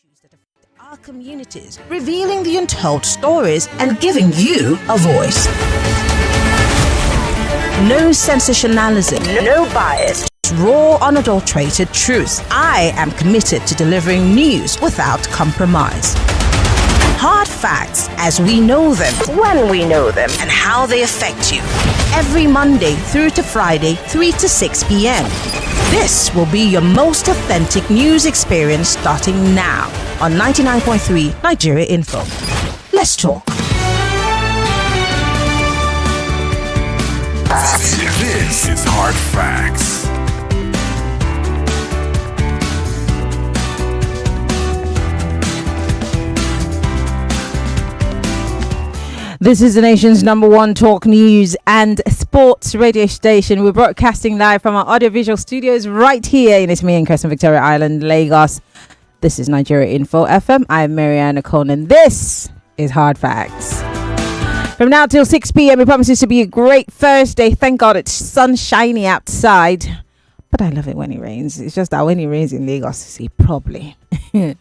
issues that affect our communities, revealing the untold stories and giving you a voice. No sensationalism, no bias, raw, unadulterated truth. I am committed to delivering news without compromise. Hard facts as we know them, when we know them, and how they affect you. Every Monday through to Friday, 3 to 6 p.m. This will be your most authentic news experience starting now on 99.3 Nigeria Info. Let's talk. This is Hard Facts. This is the nation's number one talk news and sports radio station. We're broadcasting live from our audiovisual studios right here in Ismi and Crescent Victoria Island, Lagos. This is Nigeria Info FM. I'm Maryann Okon and this is Hard Facts. From now till 6 p.m. it promises to be a great Thursday. Thank God it's sunshiny outside. But I love it when it rains. It's just that when it rains in Lagos, see, probably.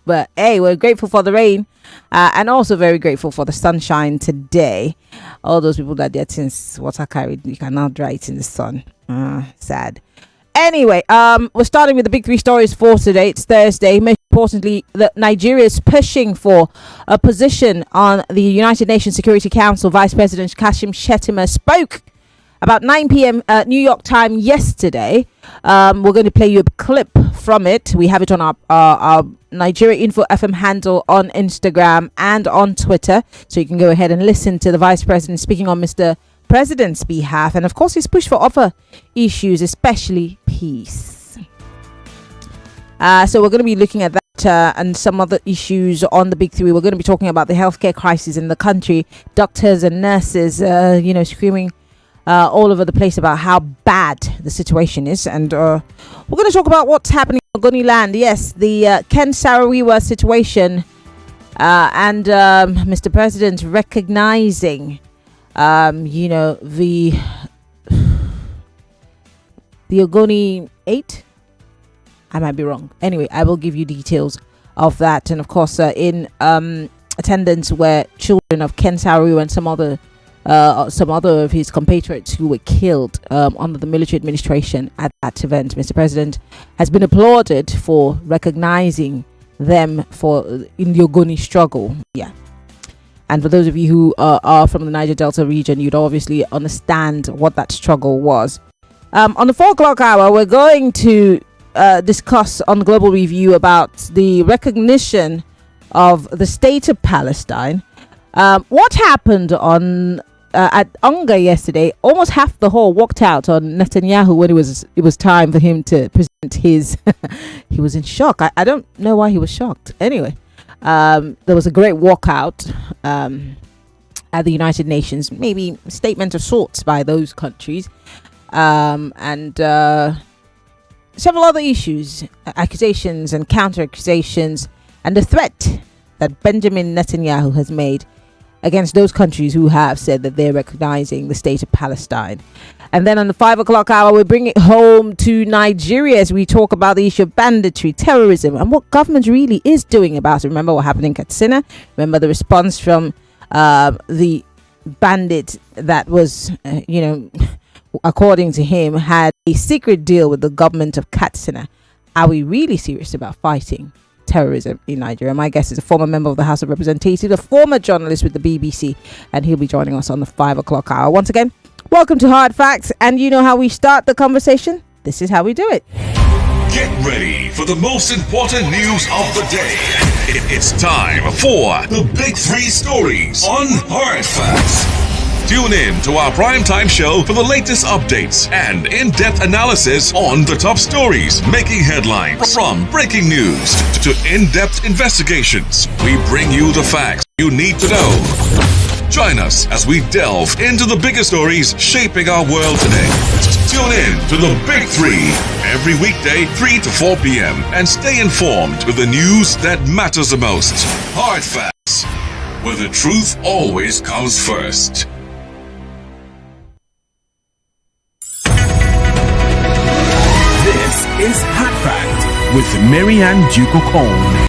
But hey, we're grateful for the rain and also very grateful for the sunshine today. All those people that their things water carried, you can now dry it in the sun. Sad. Anyway, we're starting with the big three stories for today. It's Thursday. Most importantly, that Nigeria is pushing for a position on the United Nations Security Council. Vice President Kashim Shettima spoke about 9 p.m. New York time yesterday. We're going to play you a clip from it. We have it on our Nigeria Info FM handle on Instagram and on Twitter. So you can go ahead and listen to the Vice President speaking on Mr. President's behalf. And of course, he's pushed for other issues, especially peace. So we're going to be looking at that and some other issues on the big three. We're going to be talking about the healthcare crisis in the country. Doctors and nurses, screaming all over the place about how bad the situation is, and we're going to talk about what's happening in Ogoniland. Yes, the Ken Saro-Wiwa situation, and Mr. President recognizing, the Ogoni 8. I might be wrong. Anyway, I will give you details of that, and of course, in attendance were children of Ken Saro-Wiwa and some other of his compatriots who were killed under the military administration at that event. Mr. President has been applauded for recognizing them in the Ogoni struggle. Yeah. And for those of you who are from the Niger Delta region, you'd obviously understand what that struggle was. On the 4 o'clock hour, we're going to discuss on the Global Review about the recognition of the state of Palestine. What happened at UNGA yesterday? Almost half the hall walked out on Netanyahu when it was time for him to present his. He was in shock. I don't know why he was shocked. Anyway, there was a great walkout at the United Nations, maybe a statement of sorts by those countries, and several other issues, accusations and counter accusations, and the threat that Benjamin Netanyahu has made against those countries who have said that they're recognizing the state of Palestine. And then on the 5 o'clock hour, we bring it home to Nigeria as we talk about the issue of banditry, terrorism, and what government really is doing about it. Remember what happened in Katsina? Remember the response from the bandit that was, according to him, had a secret deal with the government of Katsina. Are we really serious about fighting terrorism in Nigeria? My guest is a former member of the House of Representatives, a former journalist with the BBC, and he'll be joining us on the 5 o'clock hour. Once again, welcome to Hard Facts, and you know how we start the conversation? This is how we do it. Get ready for the most important news of the day. It's time for the Big Three Stories on Hard Facts. Tune in to our primetime show for the latest updates and in-depth analysis on the top stories making headlines. From breaking news to in-depth investigations, we bring you the facts you need to know. Join us as we delve into the biggest stories shaping our world today. Tune in to the Big Three every weekday 3 to 4 p.m. and stay informed with the news that matters the most. Hard Facts, where the truth always comes first. This is Hard Fact with Maryann Okon.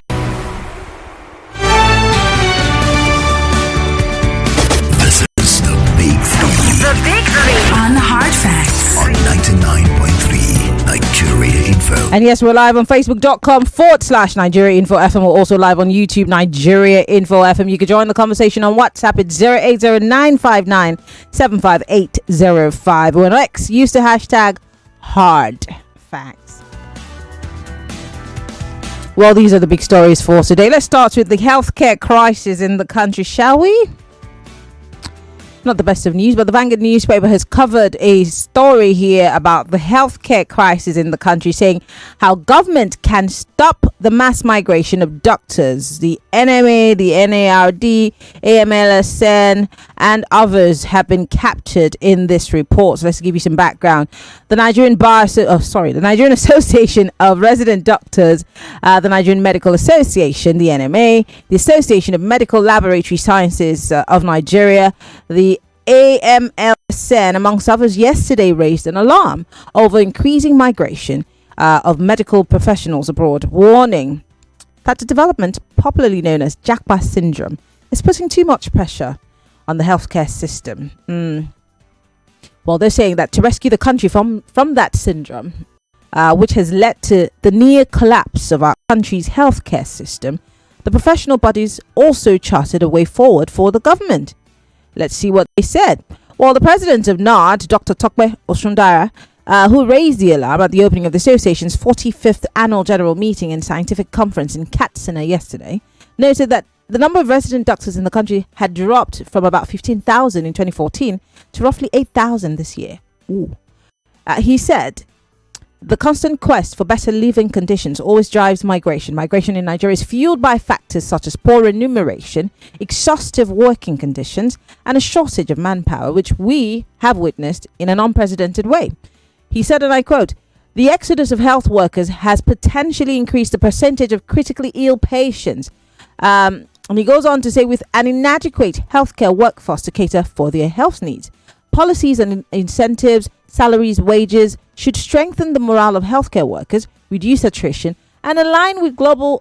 89.3 Nigeria Info. And yes, we're live on facebook.com/Nigeria Info FM. We're also live on YouTube, Nigeria Info FM. You can join the conversation on WhatsApp. It's 08095975805. We're on X. Use the hashtag hard facts. Well, these are the big stories for today. Let's start with the healthcare crisis in the country, shall we? Not the best of news, but the Vanguard newspaper has covered a story here about the healthcare crisis in the country, saying how government can stop the mass migration of doctors. The NMA, the NARD, AMLSN, and others have been captured in this report. So let's give you some background. The Nigerian the Nigerian Association of Resident Doctors, the Nigerian Medical Association, the NMA, the Association of Medical Laboratory Sciences of Nigeria, the AMLSN, amongst others, yesterday raised an alarm over increasing migration of medical professionals abroad, warning that the development, popularly known as Jackpot syndrome, is putting too much pressure on the healthcare system. Well, they're saying that to rescue the country from that syndrome, which has led to the near collapse of our country's healthcare system, the professional bodies also charted a way forward for the government. Let's see what they said. Well, the president of NARD, Dr. Tokpe Oshundara, who raised the alarm at the opening of the association's 45th annual general meeting and scientific conference in Katsina yesterday, noted that the number of resident doctors in the country had dropped from about 15,000 in 2014 to roughly 8,000 this year. He said, the constant quest for better living conditions always drives migration. Migration in Nigeria is fueled by factors such as poor remuneration, exhaustive working conditions, and a shortage of manpower, which we have witnessed in an unprecedented way. He said, and I quote, the exodus of health workers has potentially increased the percentage of critically ill patients. And he goes on to say, with an inadequate healthcare workforce to cater for their health needs, policies and incentives, salaries, wages should strengthen the morale of healthcare workers, reduce attrition, and align with global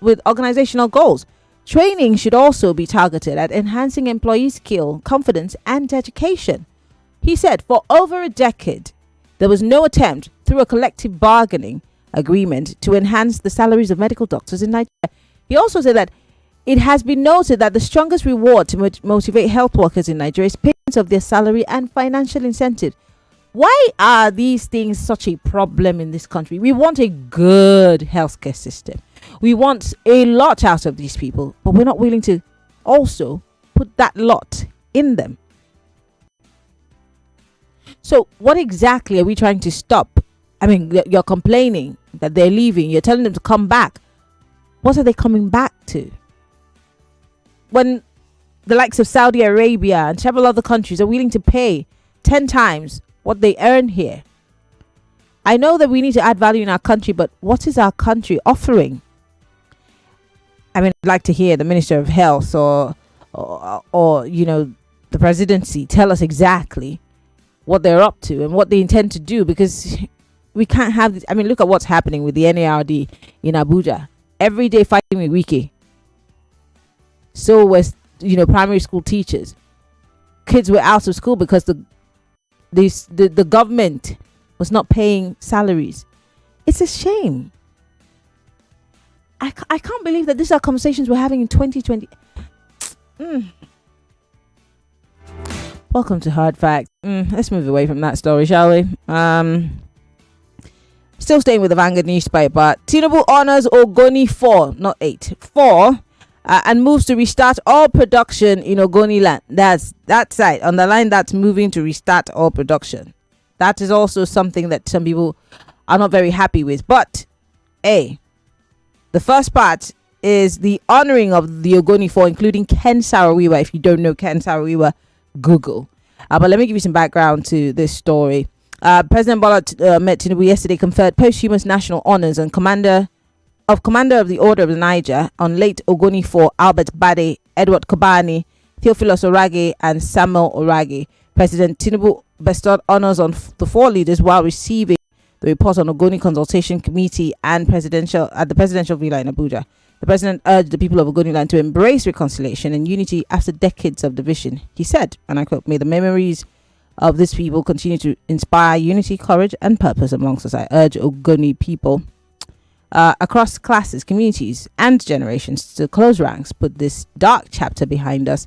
with organizational goals. Training should also be targeted at enhancing employee skill, confidence, and education. He said, for over a decade, there was no attempt through a collective bargaining agreement to enhance the salaries of medical doctors in Nigeria. He also said that it has been noted that the strongest reward to motivate health workers in Nigeria is payments of their salary and financial incentive. Why are these things such a problem in this country? We want a good healthcare system. We want a lot out of these people, but we're not willing to also put that lot in them. So what exactly are we trying to stop? I mean, you're complaining that they're leaving. You're telling them to come back. What are they coming back to? When the likes of Saudi Arabia and several other countries are willing to pay 10 times what they earn here. I know that we need to add value in our country, but what is our country offering? I mean, I'd like to hear the Minister of Health or you know, the presidency tell us exactly what they're up to and what they intend to do, because we can't have this. I mean, look at what's happening with the NARD in Abuja. Every day fighting with Wiki. So was, you know, primary school teachers. Kids were out of school because the government was not paying salaries. It's a shame. I can't believe that these are conversations we're having in 2020. Welcome to Hard Facts. Let's move away from that story, shall we? Still staying with the Vanguard newspaper. Tinubu honors Ogoni 4, not 8, 4, and moves to restart all production in Ogoniland. That's right. On the line, that's moving to restart all production. That is also something that some people are not very happy with. But, the first part is the honoring of the Ogoni 4, including Ken Saro-Wiwa. If you don't know Ken Saro-Wiwa, Google. But let me give you some background to this story. President Bola Tinubu yesterday conferred posthumous national honors on Commander of the Order of the Niger on late Ogoni 4 Albert Bade, Edward Kobani, Theophilus Orage, and Samuel Orage. President Tinubu bestowed honors on the 4 leaders while receiving the report on Ogoni Consultation Committee and at the presidential villa in Abuja. The president urged the people of Ogoniland to embrace reconciliation and unity after decades of division. He said, and I quote, "May the memories of these people continue to inspire unity, courage, and purpose amongst us. I urge Ogoni people across classes, communities, and generations to close ranks, put this dark chapter behind us,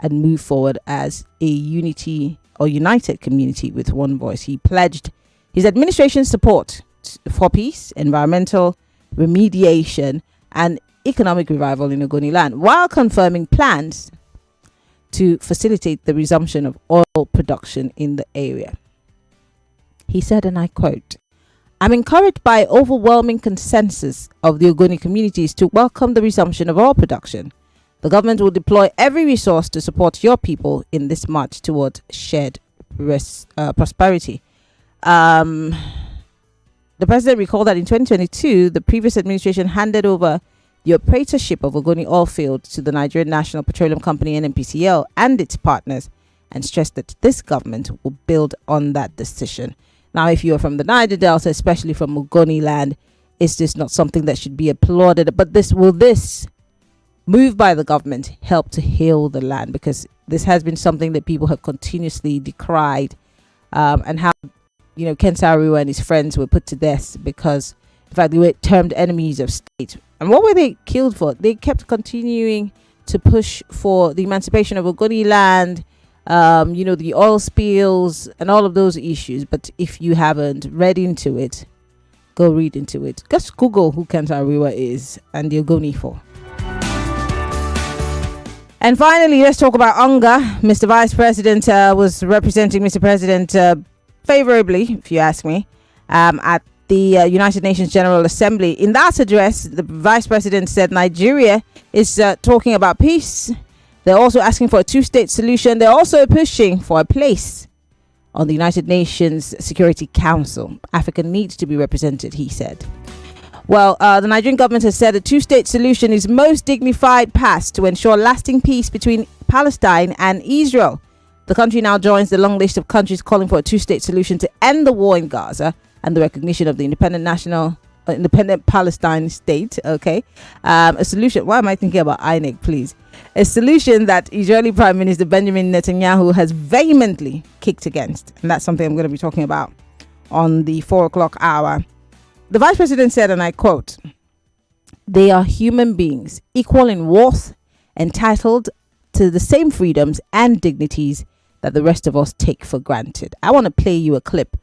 and move forward as a united community with one voice. He pledged his administration's support for peace, environmental remediation, and economic revival in Ogoniland, while confirming plans to facilitate the resumption of oil production in the area. He said, and I quote, "I'm encouraged by overwhelming consensus of the Ogoni communities to welcome the resumption of oil production. The government will deploy every resource to support your people in this march towards shared prosperity." The president recalled that in 2022, the previous administration handed over the operatorship of Ogoni oil field to the Nigerian National Petroleum Company (NNPCL) and its partners, and stressed that this government will build on that decision. Now, if you are from the Niger Delta, especially from Ogoniland, is this not something that should be applauded? But this move by the government help to heal the land? Because this has been something that people have continuously decried, and how, Ken Saro and his friends were put to death because, in fact, they were termed enemies of state. And what were they killed for? They kept continuing to push for the emancipation of Ogoniland, the oil spills and all of those issues. But if you haven't read into it, go read into it. Just Google who Ken Saro is and the Ogoni for. And finally, let's talk about UNGA. Mr. Vice President was representing Mr. President favorably, if you ask me, at the United Nations General Assembly. In that address, the Vice President said Nigeria is talking about peace. They're also asking for a two-state solution. They're also pushing for a place on the United Nations Security Council. Africa needs to be represented, he said. Well, the Nigerian government has said a two-state solution is most dignified path to ensure lasting peace between Palestine and Israel. The country now joins the long list of countries calling for a two-state solution to end the war in Gaza and the recognition of the independent Palestine state. A solution. Why am I thinking about INEC, please? A solution that Israeli Prime Minister Benjamin Netanyahu has vehemently kicked against. And that's something I'm going to be talking about on the 4 o'clock hour. The Vice President said, and I quote, "They are human beings, equal in worth, entitled to the same freedoms and dignities that the rest of us take for granted." I want to play you a clip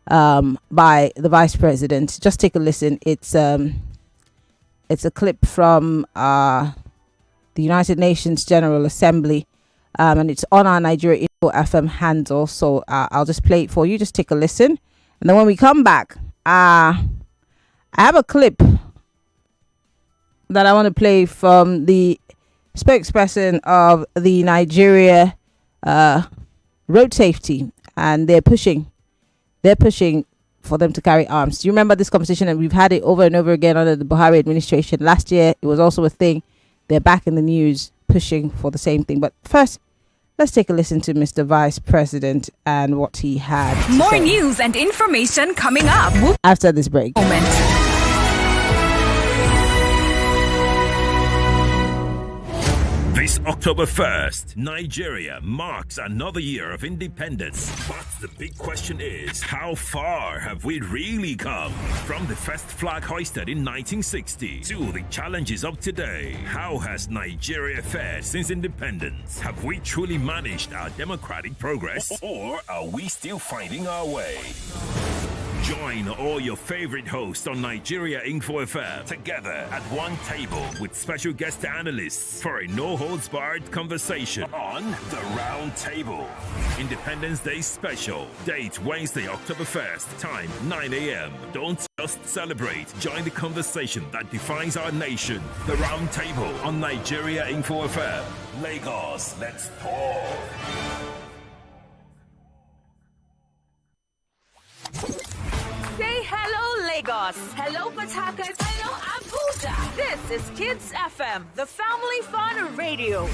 by the Vice President. Just take a listen. It's a clip from the United Nations General Assembly, and it's on our Nigeria Info FM handle. So I'll just play it for you. Just take a listen, and then when we come back, I have a clip that I want to play from the spokesperson of the Nigeria road safety, and they're pushing for them to carry arms. Do you remember this conversation? And we've had it over and over again under the Buhari administration. Last year, it was also a thing. They're back in the news pushing for the same thing. But first, let's take a listen to Mr. Vice President and what he had to More say. news and information coming up. After this break. This October 1st, Nigeria marks another year of independence. But the big question is, how far have we really come? From the first flag hoisted in 1960 to the challenges of today, how has Nigeria fared since independence? Have we truly managed our democratic progress? Or are we still finding our way? Join all your favorite hosts on Nigeria Info FM together at one table with special guest analysts for a no-holds-barred conversation on The Round Table. Independence Day Special. Date Wednesday, October 1st. Time 9 a.m. Don't just celebrate. Join the conversation that defines our nation. The Round Table on Nigeria Info FM. Lagos, let's talk. Say hello, Lagos. Hello, Port Harcourt. Hello, Abuja. This is Kids FM, the family fun radio.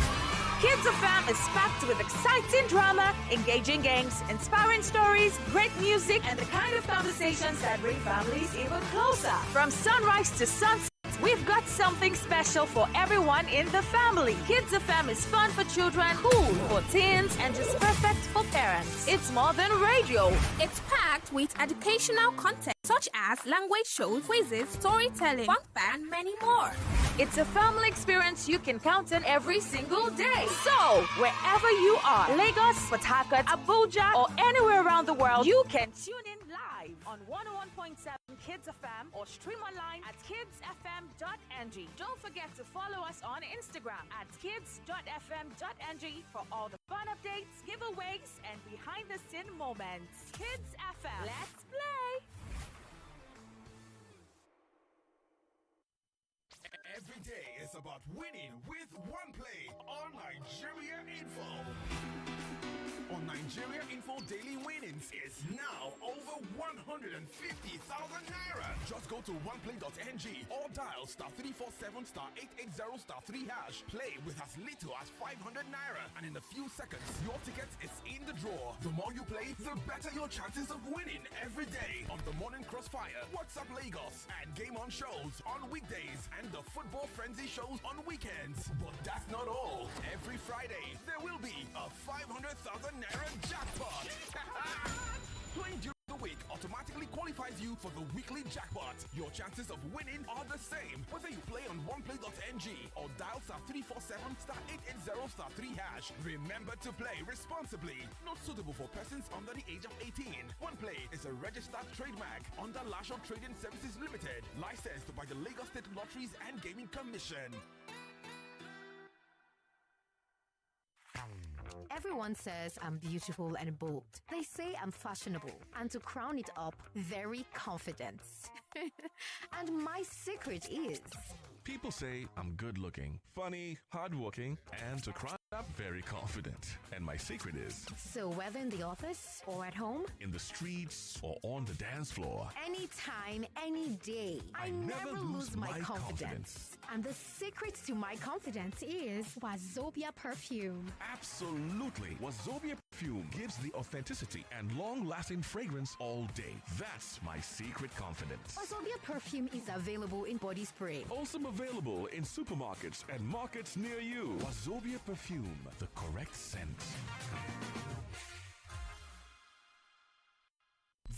Kids FM is packed with exciting drama, engaging games, inspiring stories, great music, and the kind of conversations that bring families even closer. From sunrise to sunset, We've got something special for everyone in the family. Kids FM is fun for children, cool for teens, and just perfect for parents. It's more than radio. It's packed with educational content such as language shows, quizzes, storytelling, fun facts, and many more. It's a family experience you can count on every single day. So, wherever you are, Lagos, Port Harcourt, Abuja, or anywhere around the world, you can tune in live on 101.7 Kids FM or stream online at kidsfm.ng. Don't forget to follow us on Instagram at kids.fm.ng for all the fun updates, giveaways, and behind-the-scene moments. Kids FM, let's play! Every day is about winning with one play on Nigeria Info. On Nigeria Info, daily winnings is now over 150,000 naira. Just go to oneplay.ng or dial *347 *880 *3#. Play with as little as 500 naira, and in a few seconds, your ticket is in the draw. The more you play, the better your chances of winning every day on the Morning Crossfire, WhatsApp Lagos, and Game On shows on weekdays, and the Football Frenzy shows on weekends. But that's not all. Every Friday, there will be a 500,000 naira jackpot. Playing during the week automatically qualifies you for the weekly jackpot. Your chances of winning are the same whether you play on oneplay.ng or dial *347 *880 *3#. Remember to play responsibly. Not suitable for persons under the age of 18. OnePlay is a registered trademark under Lasho Trading Services Limited, licensed by the Lagos State Lotteries and Gaming Commission. Everyone says I'm beautiful and bold. They say I'm fashionable. And to crown it up, very confident. And my secret is... People say I'm good looking, funny, hardworking, and to crown up, very confident. And my secret is... So whether in the office or at home, in the streets or on the dance floor, anytime, any day, I never lose my confidence. And the secret to my confidence is Wazobia perfume. Absolutely. Wazobia perfume gives the authenticity and long-lasting fragrance all day. That's my secret confidence. Wazobia perfume is available in body spray. Also available in supermarkets and markets near you. Wazobia perfume, the correct scent.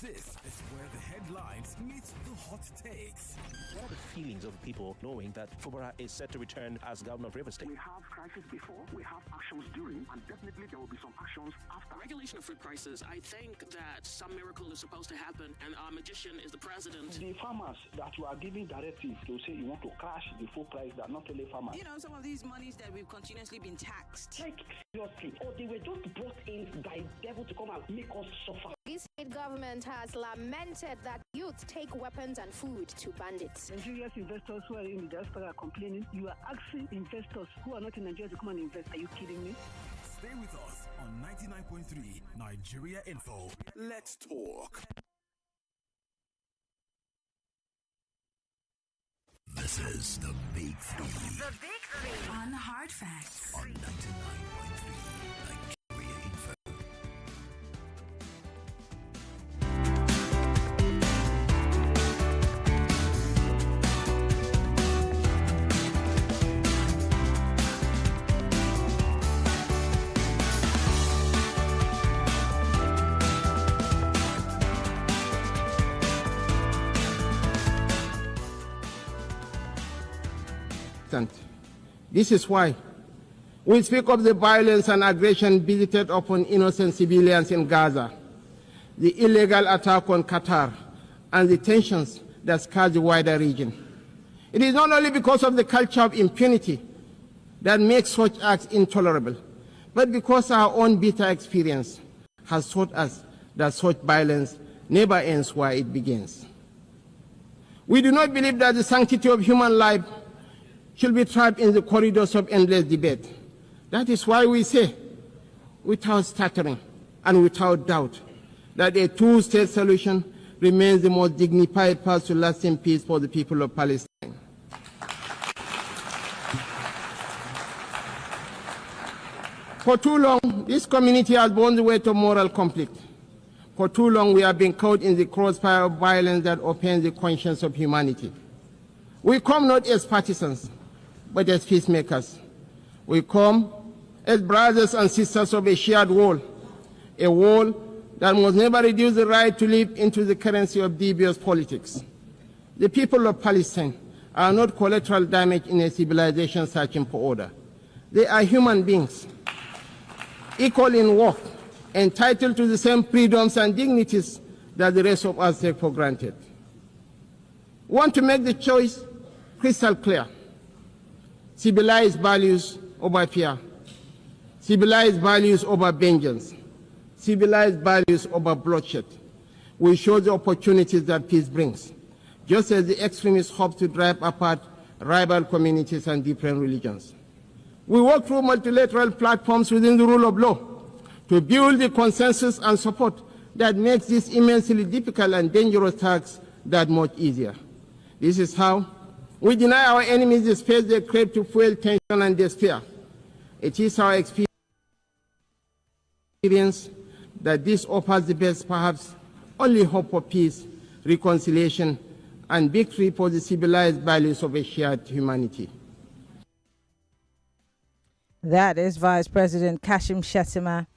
This is where the headlines meet the hot takes. What are the feelings of people knowing that Fubara is set to return as governor of Rivers State? We have crisis before, we have actions during, and definitely there will be some actions after. Regulation of food prices, I think that some miracle is supposed to happen, and our magician is the president. The farmers that you are giving directives to say you want to crash the food price, they are not only farmers. You know, some of these monies that we've continuously been taxed. Like, seriously, or they were just brought in by devil to come and make us suffer. The state government has lamented that youth take weapons and food to bandits. Nigeria's investors who are in the diaspora are complaining. You are asking investors who are not in Nigeria to come and invest. Are you kidding me? Stay with us on 99.3 Nigeria Info. Let's talk. This is the Big Three. The Big Three on Hard Facts. On 99.3 Nigeria Info. This is why we speak of the violence and aggression visited upon innocent civilians in Gaza, the illegal attack on Qatar, and the tensions that scar the wider region. It is not only because of the culture of impunity that makes such acts intolerable, but because our own bitter experience has taught us that such violence never ends where it begins. We do not believe that the sanctity of human life should be trapped in the corridors of endless debate. That is why we say, without stuttering and without doubt, that a two-state solution remains the most dignified path to lasting peace for the people of Palestine. For too long, this community has borne the weight of moral conflict. For too long, we have been caught in the crossfire of violence that offends the conscience of humanity. We come not as partisans, but as peacemakers. We come as brothers and sisters of a shared wall, a wall that must never reduce the right to live into the currency of devious politics. The people of Palestine are not collateral damage in a civilization searching for order. They are human beings, equal in worth, entitled to the same freedoms and dignities that the rest of us take for granted. We want to make the choice crystal clear. Civilized values over fear. Civilized values over vengeance. Civilized values over bloodshed. We show the opportunities that peace brings, just as the extremists hope to drive apart rival communities and different religions. We work through multilateral platforms within the rule of law to build the consensus and support that makes this immensely difficult and dangerous task that much easier. This is how we deny our enemies the space they crave to fuel tension and despair. It is our experience that this offers the best, perhaps only hope for peace, reconciliation, and victory for the civilized values of a shared humanity. That is Vice President Kashim Shettima.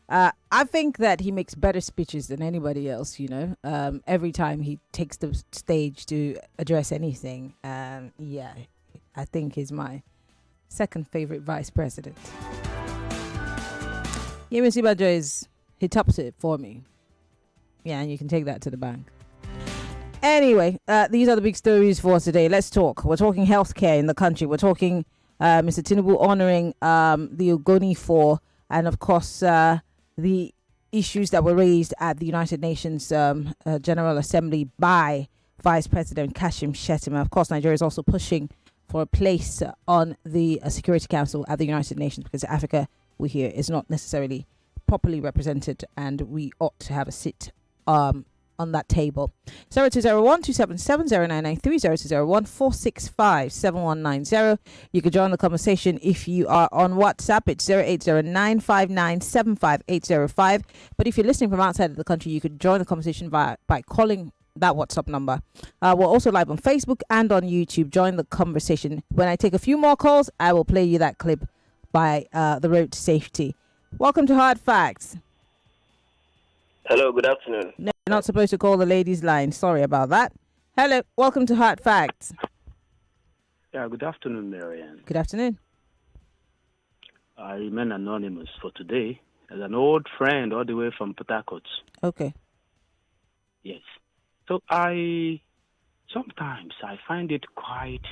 I think that he makes better speeches than anybody else, every time he takes the stage to address anything. Yeah, I think he's my second favorite vice president. Yemi Sibajo he tops it for me. Yeah, and you can take that to the bank. Anyway, these are the big stories for today. Let's talk. We're talking healthcare in the country. We're talking Mr. Tinubu honoring the Ogoni 4, and of course the issues that were raised at the United Nations General Assembly by Vice President Kashim Shettima. Of course, Nigeria is also pushing for a place on the Security Council at the United Nations, because Africa, we hear, is not necessarily properly represented, and we ought to have a seat on that table. 0201-277-0993, 0201-465-7190. You can join the conversation if you are on WhatsApp. It's 0809597585. But if you're listening from outside of the country, you could join the conversation by calling that WhatsApp number. We're also live on Facebook and on YouTube. Join the conversation. When I take a few more calls, I will play you that clip by the Road to Safety. Welcome to Hard Facts. Hello, good afternoon. No, you're not supposed to call the ladies' line. Sorry about that. Hello, welcome to Hard Facts. Yeah, good afternoon, Maryann. Good afternoon. I remain anonymous for today as an old friend all the way from Port Harcourt. Okay. Yes. So sometimes I find it quite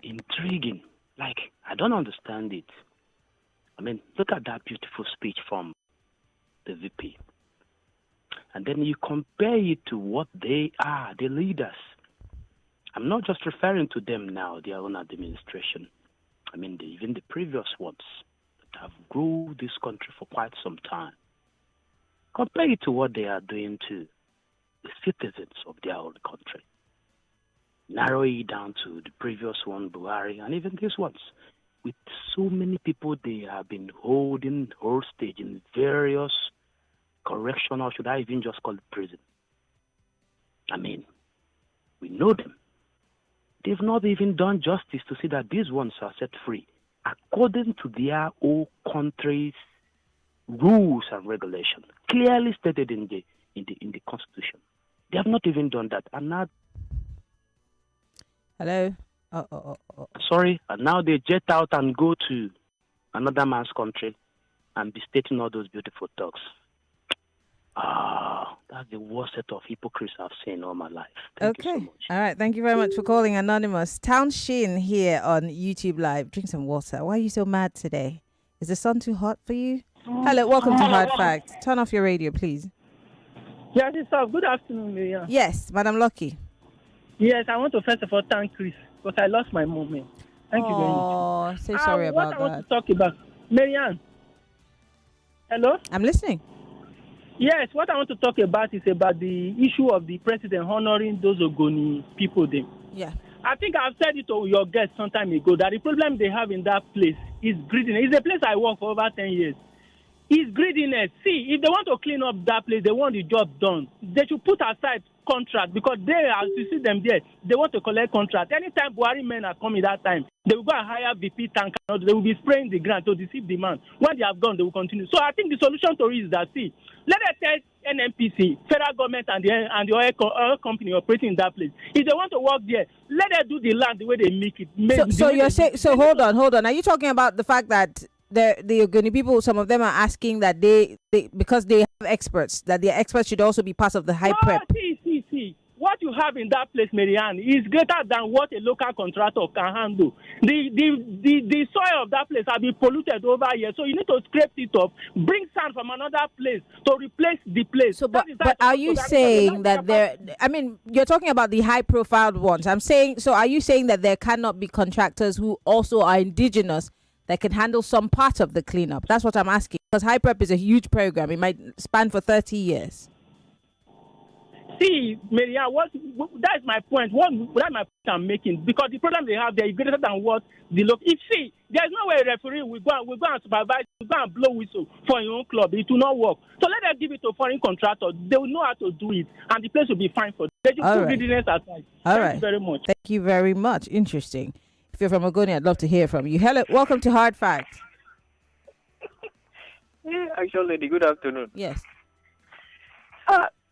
intriguing. Like, I don't understand it. I mean, look at that beautiful speech from the VP. And then you compare it to what they are, the leaders. I'm not just referring to them now, their own administration. I mean, even the previous ones that have ruled this country for quite some time. Compare it to what they are doing to the citizens of their own country. Narrow it down to the previous one, Buhari, and even these ones. With so many people they have been holding hostage in various correctional, should I even just call it prison? I mean, we know them. They've not even done justice to see that these ones are set free according to their own country's rules and regulations, clearly stated in the Constitution. They have not even done that, and now. Hello. Sorry, and now they jet out and go to another man's country and be stating all those beautiful talks. That's the worst set of hypocrites I've seen all my life. Thank you so much. All right. Thank you very much for calling Anonymous. Town Shin here on YouTube Live. Drink some water. Why are you so mad today? Is the sun too hot for you? Hello. Welcome to Hard Facts. Turn off your radio, please. Yes, sir. Good afternoon, Maryann. Yes, Madam Lucky. Yes, I want to first of all thank Chris because I lost my moment. Thank you very much. Oh, so sorry about that. What I want to talk about, Maryann. Hello? I'm listening. Yes, what I want to talk about is about the issue of the president honoring those Ogoni people there. Yeah. I think I've said it to your guest some time ago that the problem they have in that place is greediness. It's a place I work for over 10 years. It's greediness. See, if they want to clean up that place, they want the job done. They should put aside contract because they, as you see them there, they want to collect contract. Anytime Buhari men are coming that time, they will go and hire VP tank. They will be spraying the ground to deceive the man. When they have gone, they will continue. So I think the solution to it is that, see, let us tell NNPC, federal government, and the oil company operating in that place. If they want to work there, let them do the land the way they make it. So you're saying? So hold on. Are you talking about the fact that the Ogoni people, some of them are asking that they because they have experts, that their experts should also be part of the high prep? See. What you have in that place, Maryann, is greater than what a local contractor can handle. The soil of that place has been polluted over here, so you need to scrape it up, bring sand from another place to replace the place. So, but are you saying that there? I mean, you're talking about the high-profile ones. I'm saying, so are you saying that there cannot be contractors who also are indigenous that can handle some part of the cleanup? That's what I'm asking. Because high prep is a huge program; it might span for 30 years. See, Maryann, that is my point. That's my point I'm making. Because the problem they have there is greater than what the local. If see, there's no way a referee will go and supervise, will go and blow whistle for your own club. It will not work. So let them give it to foreign contractors. They will know how to do it, and the place will be fine for them. They just put greediness aside. Thank you very much. Thank you very much. Interesting. If you're from Ogoni, I'd love to hear from you. Hello, welcome to Hard Facts. Actually, good afternoon. Yes.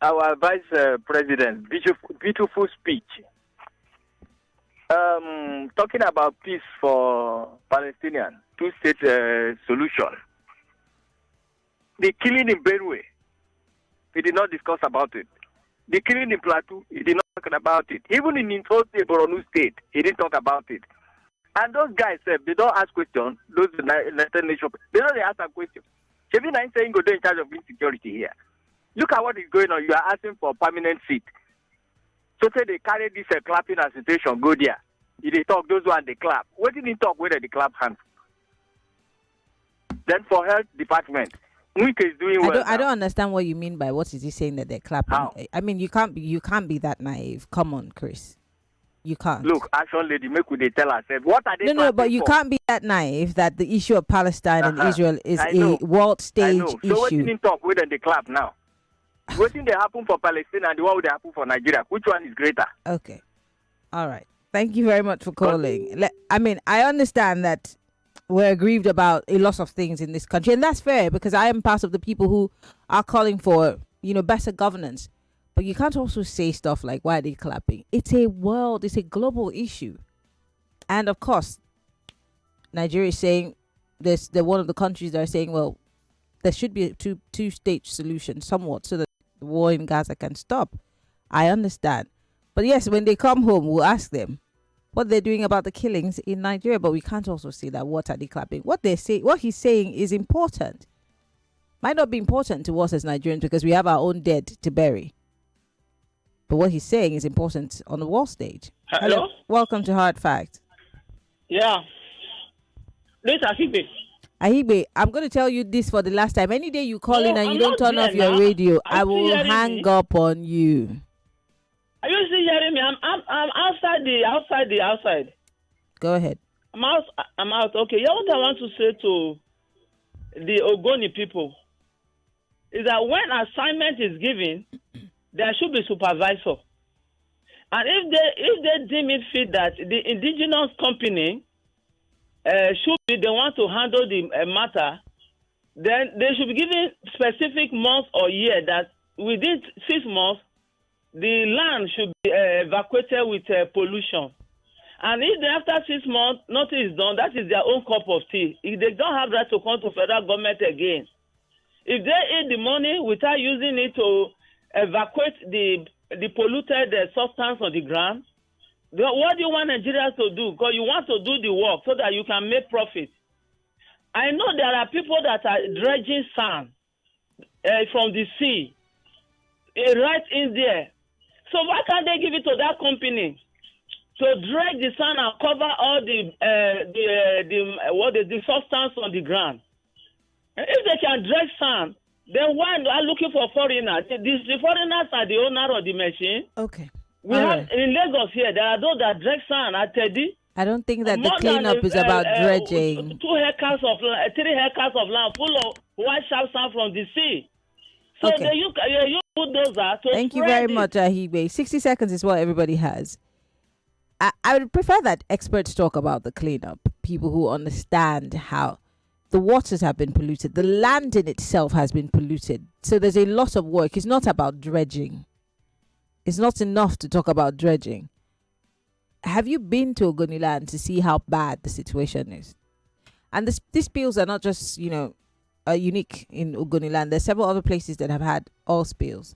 Our Vice President, beautiful speech. Talking about peace for Palestinian, two-state solution. The killing in Benue, he did not discuss about it. The killing in Plateau, he did not talk about it. Even in Borno State, he didn't talk about it. And those guys, they don't ask questions. Those United Nations, they don't ask a question. Kevin is saying go in charge of insecurity here. Look at what is going on. You are asking for a permanent seat. So say they carry this clapping association, go there. If they talk, those ones they clap. What did they talk whether they clap hands? Then for health department, Mwike is doing well. I don't understand what you mean by what is he saying that they're clapping. How? I mean, you can't be that naive. Come on, Chris. You can't. Look, Action Lady, make we they tell ourselves what are they? No, but you can't be that naive that the issue of Palestine and Israel is a world stage issue. So what didn't talk whether they clap now? What thing they happen for Palestine and the one they happen for Nigeria? Which one is greater? Okay. All right. Thank you very much for calling. I mean, I understand that we're aggrieved about a lot of things in this country, and that's fair because I am part of the people who are calling for, better governance. But you can't also say stuff like, why are they clapping? It's a global issue. And of course, Nigeria is saying this, they're one of the countries that are saying, well, there should be a two-stage solution somewhat so that the war in Gaza can stop. I understand. But yes, when they come home, we'll ask them what they're doing about the killings in Nigeria. But we can't also say that what are they clapping? What he's saying is important. Might not be important to us as Nigerians because we have our own dead to bury. But what he's saying is important on the world stage. Hello? Welcome to Hard Fact. Yeah. This is Ahibe, I'm going to tell you this for the last time. Any day you call in and you don't turn off your radio, I will hang up on you. Are you still hearing me? I'm outside. Go ahead. I'm out. Okay. Yeah, what I want to say to the Ogoni people is that when assignment is given, there should be supervisor. And if they deem it fit that the indigenous company should be the one to handle the matter, then they should be given specific months or year that within 6 months, the land should be evacuated with pollution. And if after 6 months nothing is done, that is their own cup of tea. If they don't have that to come to federal government again, if they eat the money without using it to evacuate the polluted substance on the ground, what do you want Nigerians to do? Because you want to do the work so that you can make profit. I know there are people that are dredging sand from the sea right in there. So why can't they give it to that company to dredge the sand and cover all the substance on the ground? And if they can dredge sand, then why are looking for foreigners? The foreigners are the owner of the machine. Okay. We have in Lagos here, there are those that dredge sand at Teddy. I don't think that the cleanup is about dredging. 3 acres of land full of white sharp sand from the sea. So they use bulldozer to Thank you spread very it. much, Ahibe. 60 seconds is what everybody has. I would prefer that experts talk about the cleanup. People who understand how the waters have been polluted. The land in itself has been polluted. So there's a lot of work. It's not about dredging. It's not enough to talk about dredging. Have you been to Ogoniland to see how bad the situation is? And these spills are not just, unique in Ogoniland. There's several other places that have had oil spills.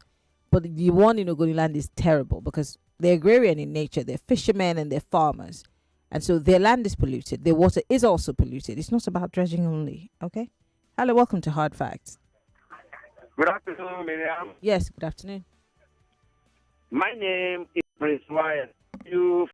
But the one in Ogoniland is terrible because they're agrarian in nature. They're fishermen and they're farmers. And so their land is polluted. Their water is also polluted. It's not about dredging only. Okay? Hello, welcome to Hard Facts. Good afternoon, Miriam. Yes, good afternoon. My name is Prince Ryan. You